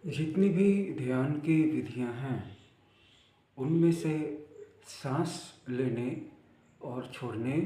जितनी भी ध्यान की विधियां हैं उनमें से सांस लेने और छोड़ने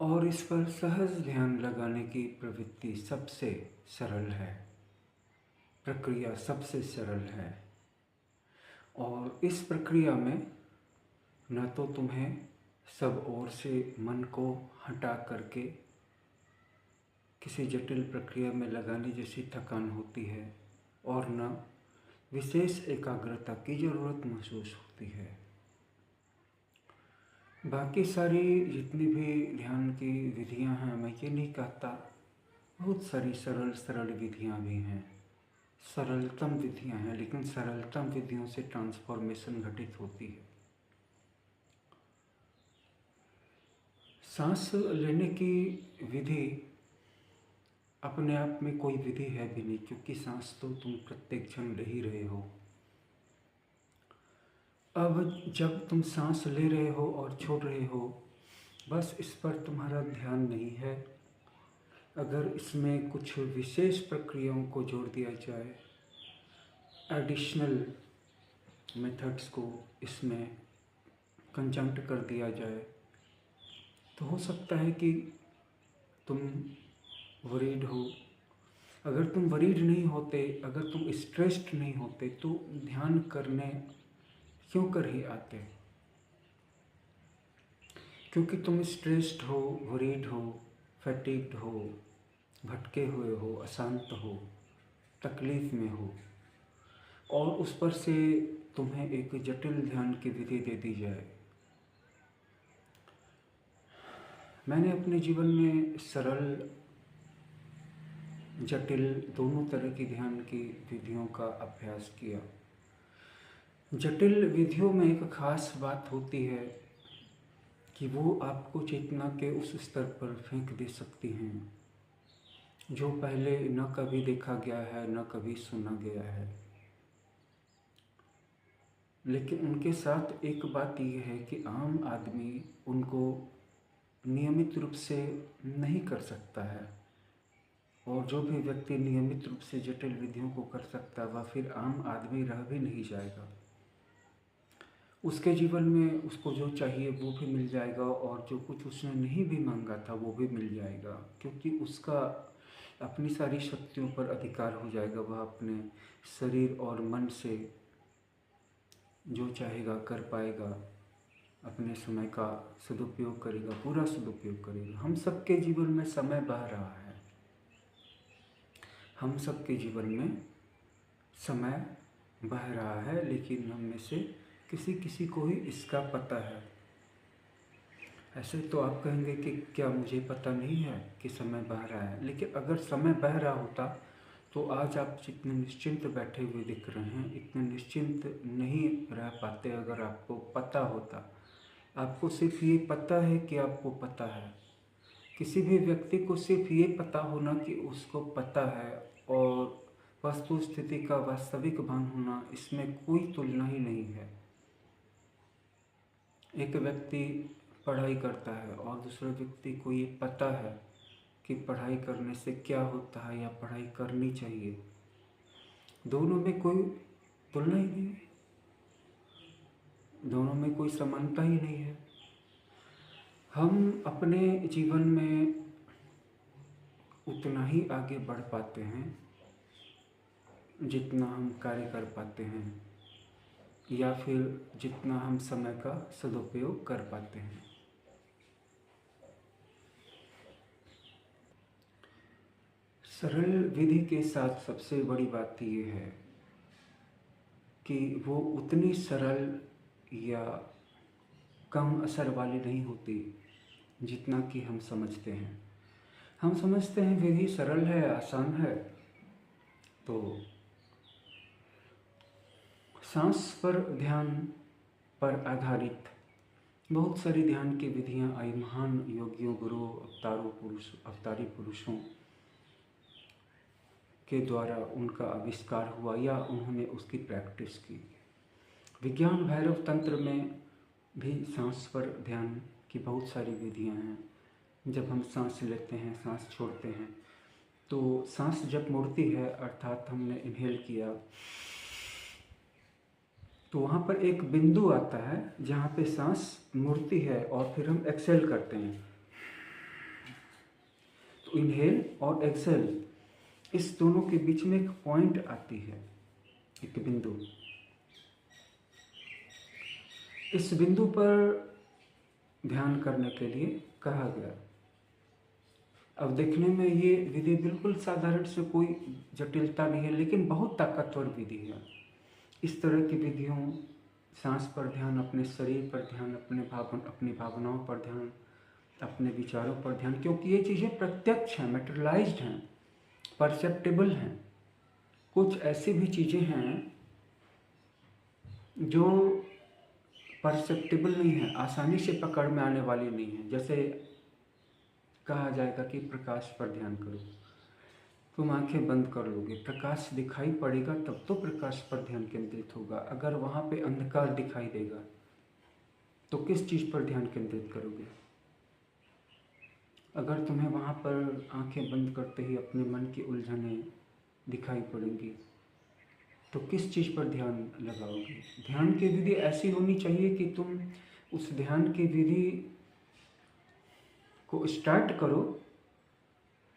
और इस पर सहज ध्यान लगाने की प्रवृत्ति सबसे सरल है। प्रक्रिया सबसे सरल है और इस प्रक्रिया में न तो तुम्हें सब ओर से मन को हटा करके किसी जटिल प्रक्रिया में लगाने जैसी थकान होती है और न विशेष एकाग्रता की ज़रूरत महसूस होती है। बाकी सारी जितनी भी ध्यान की विधियां हैं, मैं ये नहीं कहता, बहुत सारी सरल सरल विधियां भी हैं, सरलतम विधियां हैं, लेकिन सरलतम विधियों से ट्रांसफॉर्मेशन घटित होती है। सांस लेने की विधि अपने आप में कोई विधि है भी नहीं, क्योंकि सांस तो तुम प्रत्येक क्षण ले ही रहे हो। अब जब तुम सांस ले रहे हो और छोड़ रहे हो, बस इस पर तुम्हारा ध्यान नहीं है। अगर इसमें कुछ विशेष प्रक्रियाओं को जोड़ दिया जाए, एडिशनल मेथड्स को इसमें कंजंक्ट कर दिया जाए, तो हो सकता है कि तुम वरीड हो। अगर तुम वरीड नहीं होते, अगर तुम स्ट्रेस्ड नहीं होते, तो ध्यान करने क्यों कर ही आते? क्योंकि तुम स्ट्रेस्ड हो, वरीड हो, फैटिग्ड हो, भटके हुए हो, अशांत हो, तकलीफ में हो और उस पर से तुम्हें एक जटिल ध्यान की विधि दे दी जाए। मैंने अपने जीवन में सरल जटिल दोनों तरह की ध्यान की विधियों का अभ्यास किया। जटिल विधियों में एक खास बात होती है कि वो आपको चेतना के उस स्तर पर फेंक दे सकती हैं जो पहले न कभी देखा गया है, न कभी सुना गया है। लेकिन उनके साथ एक बात यह है कि आम आदमी उनको नियमित रूप से नहीं कर सकता है, और जो भी व्यक्ति नियमित रूप से जटिल विधियों को कर सकता है, वह फिर आम आदमी रह भी नहीं जाएगा। उसके जीवन में उसको जो चाहिए वो भी मिल जाएगा और जो कुछ उसने नहीं भी मांगा था वो भी मिल जाएगा, क्योंकि उसका अपनी सारी शक्तियों पर अधिकार हो जाएगा। वह अपने शरीर और मन से जो चाहेगा कर पाएगा, अपने समय का सदुपयोग करेगा, पूरा सदुपयोग करेगा। हम सबके जीवन में समय बह रहा है, हम सबके जीवन में समय बह रहा है, लेकिन हम में से किसी किसी को ही इसका पता है। ऐसे तो आप कहेंगे कि क्या मुझे पता नहीं है कि समय बह रहा है, लेकिन अगर समय बह रहा होता तो आज आप जितने निश्चिंत बैठे हुए दिख रहे हैं, इतने निश्चिंत नहीं रह पाते अगर आपको पता होता। आपको सिर्फ ये पता है कि आपको पता है। किसी भी व्यक्ति को सिर्फ ये पता होना कि उसको पता है और वस्तु स्थिति का वास्तविक भान होना, इसमें कोई तुलना ही नहीं है। एक व्यक्ति पढ़ाई करता है और दूसरे व्यक्ति को ये पता है कि पढ़ाई करने से क्या होता है या पढ़ाई करनी चाहिए। दोनों में कोई तुलना ही नहीं है, दोनों में कोई समानता ही नहीं है। हम अपने जीवन में उतना ही आगे बढ़ पाते हैं जितना हम कार्य कर पाते हैं, या फिर जितना हम समय का सदुपयोग कर पाते हैं। सरल विधि के साथ सबसे बड़ी बात यह है कि वो उतनी सरल या कम असर वाली नहीं होती जितना कि हम समझते हैं। हम समझते हैं विधि सरल है, आसान है, तो सांस पर ध्यान पर आधारित बहुत सारी ध्यान की विधियां आई। महान योगियों, गुरु, अवतारी पुरुषों के द्वारा उनका आविष्कार हुआ या उन्होंने उसकी प्रैक्टिस की। विज्ञान भैरव तंत्र में भी सांस पर ध्यान की बहुत सारी विधियां हैं। जब हम सांस लेते हैं, सांस छोड़ते हैं, तो सांस जब मुड़ती है, अर्थात हमने इनहेल किया, तो वहाँ पर एक बिंदु आता है जहाँ पे सांस मुड़ती है और फिर हम एक्सेल करते हैं। तो इनहेल और एक्सेल, इस दोनों के बीच में एक पॉइंट आती है, एक बिंदु। इस बिंदु पर ध्यान करने के लिए कहा गया। अब देखने में ये विधि बिल्कुल साधारण से कोई जटिलता नहीं है, लेकिन बहुत ताकतवर विधि है। इस तरह की विधियों, सांस पर ध्यान, अपने शरीर पर ध्यान, अपनी भावनाओं पर ध्यान, अपने विचारों पर ध्यान, क्योंकि ये चीज़ें प्रत्यक्ष हैं, मेटेरियलाइज्ड हैं, परसेप्टेबल हैं। कुछ ऐसी भी चीज़ें हैं जो परसेप्टेबल नहीं है, आसानी से पकड़ में आने वाली नहीं है। जैसे कहा जाएगा कि प्रकाश पर ध्यान करो, तुम आंखें बंद कर लोगे, प्रकाश दिखाई पड़ेगा तब तो प्रकाश पर ध्यान केंद्रित होगा। अगर वहाँ पे अंधकार दिखाई देगा तो किस चीज़ पर ध्यान केंद्रित करोगे? अगर तुम्हें वहाँ पर आंखें बंद करते ही अपने मन की उलझनें दिखाई पड़ेंगी तो किस चीज़ पर ध्यान लगाओगे? ध्यान की विधि ऐसी होनी चाहिए कि तुम उस ध्यान की विधि को स्टार्ट करो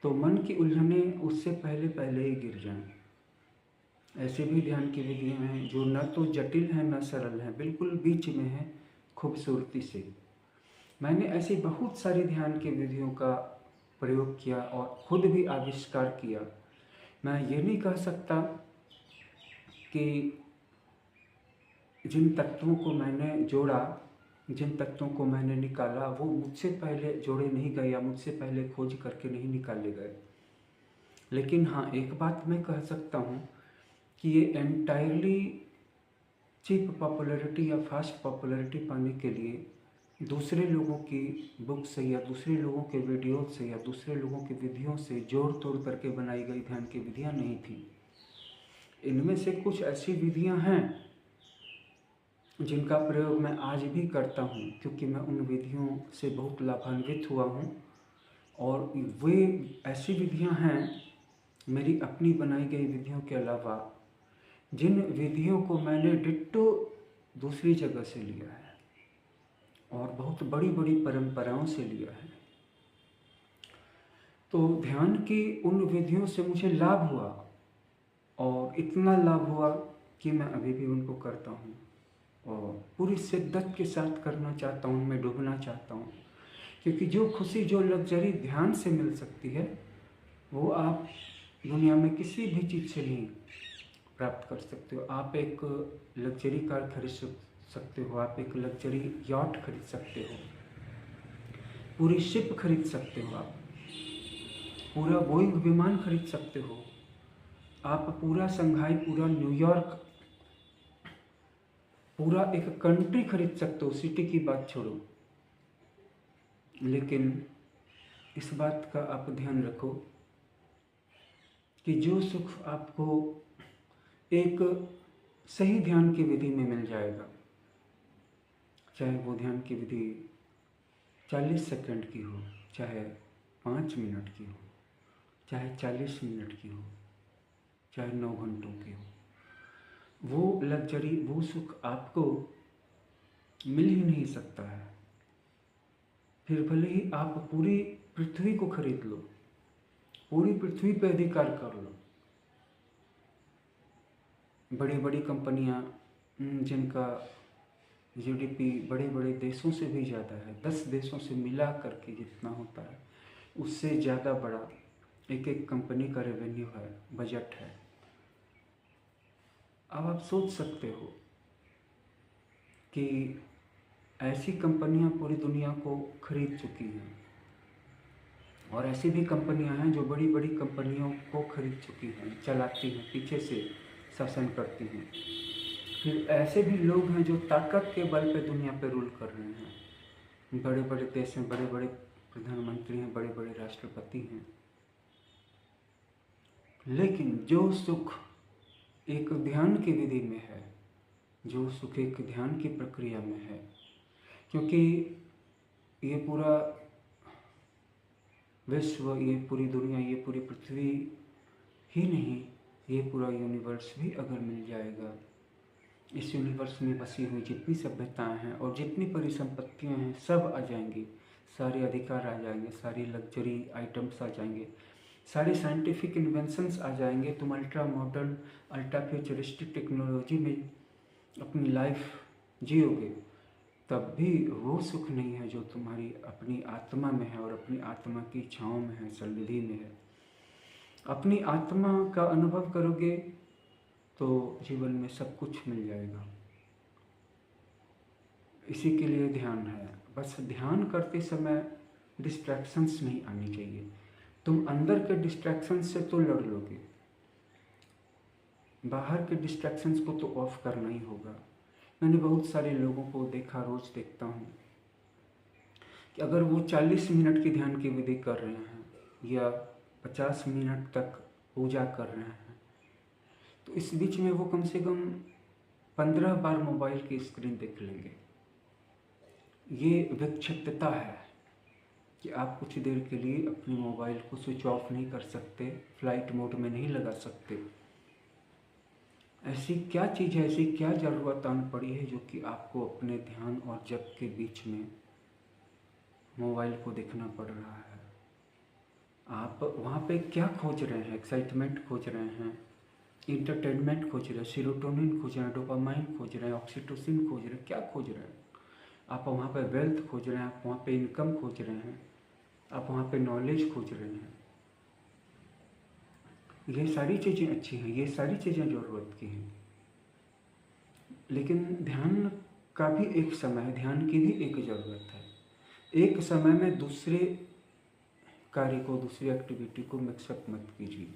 तो मन की उलझनें उससे पहले पहले ही गिर जाएं। ऐसे भी ध्यान की विधियाँ हैं जो न तो जटिल हैं न सरल हैं, बिल्कुल बीच में हैं, खूबसूरती से। मैंने ऐसी बहुत सारी ध्यान की विधियों का प्रयोग किया और खुद भी आविष्कार किया। मैं ये नहीं कह सकता कि जिन तत्वों को मैंने जोड़ा, जिन तत्वों को मैंने निकाला, वो मुझसे पहले जोड़े नहीं गए या मुझसे पहले खोज करके नहीं निकाले गए। लेकिन हाँ, एक बात मैं कह सकता हूँ कि ये एंटायरली चीप पॉपुलैरिटी या फास्ट पॉपुलैरिटी पाने के लिए दूसरे लोगों की बुक से या दूसरे लोगों के वीडियो से या दूसरे लोगों की विधियों से जोड़ तोड़ करके बनाई गई ध्यान की विधियाँ नहीं थी। इनमें से कुछ ऐसी विधियाँ हैं जिनका प्रयोग मैं आज भी करता हूँ, क्योंकि मैं उन विधियों से बहुत लाभान्वित हुआ हूँ। और वे ऐसी विधियाँ हैं, मेरी अपनी बनाई गई विधियों के अलावा, जिन विधियों को मैंने डिट्टो दूसरी जगह से लिया है और बहुत बड़ी बड़ी परंपराओं से लिया है। तो ध्यान की उन विधियों से मुझे लाभ हुआ और इतना लाभ हुआ कि मैं अभी भी उनको करता हूँ और पूरी शिद्दत के साथ करना चाहता हूँ, मैं डूबना चाहता हूँ। क्योंकि जो खुशी, जो लग्जरी ध्यान से मिल सकती है वो आप दुनिया में किसी भी चीज़ से नहीं प्राप्त कर सकते हो। आप एक लग्जरी कार खरीद सकते हो, आप एक लग्जरी यॉट खरीद सकते हो, पूरी शिप खरीद सकते हो, आप पूरा बोइंग विमान खरीद सकते हो, आप पूरा संघाई, पूरा न्यूयॉर्क, पूरा एक कंट्री खरीद सकते हो, सिटी की बात छोड़ो। लेकिन इस बात का आप ध्यान रखो कि जो सुख आपको एक सही ध्यान की विधि में मिल जाएगा, चाहे वो ध्यान की विधि 40 सेकंड की हो, चाहे 5 मिनट की हो, चाहे 40 मिनट की हो, चाहे 9 घंटों की हो, वो लग्जरी, वो सुख आपको मिल ही नहीं सकता है। फिर भले ही आप पूरी पृथ्वी को खरीद लो, पूरी पृथ्वी पर अधिकार कर लो, बड़ी बड़ी कंपनियां जिनका जीडीपी बड़े बड़े देशों से भी ज़्यादा है, 10 देशों से मिला करके जितना होता है उससे ज़्यादा बड़ा एक एक कंपनी का रेवेन्यू है, बजट है। अब आप सोच सकते हो कि ऐसी कंपनियां पूरी दुनिया को खरीद चुकी हैं और ऐसी भी कंपनियां हैं जो बड़ी बड़ी कंपनियों को खरीद चुकी हैं, चलाती हैं, पीछे से शासन करती हैं। फिर ऐसे भी लोग हैं जो ताकत के बल पे दुनिया पे रूल कर रहे हैं। बड़े बड़े देश में बड़े बड़े प्रधानमंत्री हैं, बड़े बड़े राष्ट्रपति हैं। लेकिन जो सुख एक ध्यान की विधि में है, जो सुख एक ध्यान की प्रक्रिया में है, क्योंकि ये पूरा विश्व, ये पूरी दुनिया, ये पूरी पृथ्वी ही नहीं, ये पूरा यूनिवर्स भी अगर मिल जाएगा, इस यूनिवर्स में बसी हुई जितनी सभ्यताएं हैं और जितनी परिसंपत्तियां हैं सब आ जाएंगी, सारे अधिकार आ जाएंगे, सारी लग्जरी आइटम्स आ जाएंगे, सारे साइंटिफिक इन्वेंशंस आ जाएंगे, तुम ultra modern, ultra futuristic technology में अपनी लाइफ जियोगे, तब भी वो सुख नहीं है जो तुम्हारी अपनी आत्मा में है और अपनी आत्मा की इच्छाओं में है, सन्निधि में है। अपनी आत्मा का अनुभव करोगे तो जीवन में सब कुछ मिल जाएगा। इसी के लिए ध्यान है। बस ध्यान करते समय डिस्ट्रैक्शंस नहीं आनी चाहिए। तुम अंदर के डिस्ट्रैक्शंस से तो लड़ लोगे, बाहर के डिस्ट्रैक्शंस को तो ऑफ करना ही होगा। मैंने बहुत सारे लोगों को देखा, रोज़ देखता हूँ कि अगर वो 40 मिनट की ध्यान की विधि कर रहे हैं या 50 मिनट तक पूजा कर रहे हैं, तो इस बीच में वो कम से कम 15 बार मोबाइल की स्क्रीन देख लेंगे। ये विक्षिप्तता है कि आप कुछ देर के लिए अपने मोबाइल को स्विच ऑफ नहीं कर सकते, फ्लाइट मोड में नहीं लगा सकते। ऐसी क्या चीज़ है, ऐसी क्या ज़रूरत आन पड़ी है जो कि आपको अपने ध्यान और जप के बीच में मोबाइल को देखना पड़ रहा है? आप वहाँ पे क्या खोज रहे हैं? एक्साइटमेंट खोज रहे हैं, इंटरटेनमेंट खोज रहे हैं, सीरोटोनिन खोज रहे हैं, डोपामाइन खोज रहे हैं, ऑक्सीटोसिन खोज रहे हैं, क्या खोज रहे हैं? आप वहाँ पे वेल्थ खोज रहे हैं, आप वहाँ पे इनकम खोज रहे हैं, आप वहाँ पे नॉलेज खोज रहे हैं। ये सारी चीज़ें अच्छी हैं, ये सारी चीज़ें ज़रूरत की हैं, लेकिन ध्यान का भी एक समय है, ध्यान की भी एक ज़रूरत है। एक समय में दूसरे कार्य को, दूसरी एक्टिविटी को मिक्सअप मत कीजिए।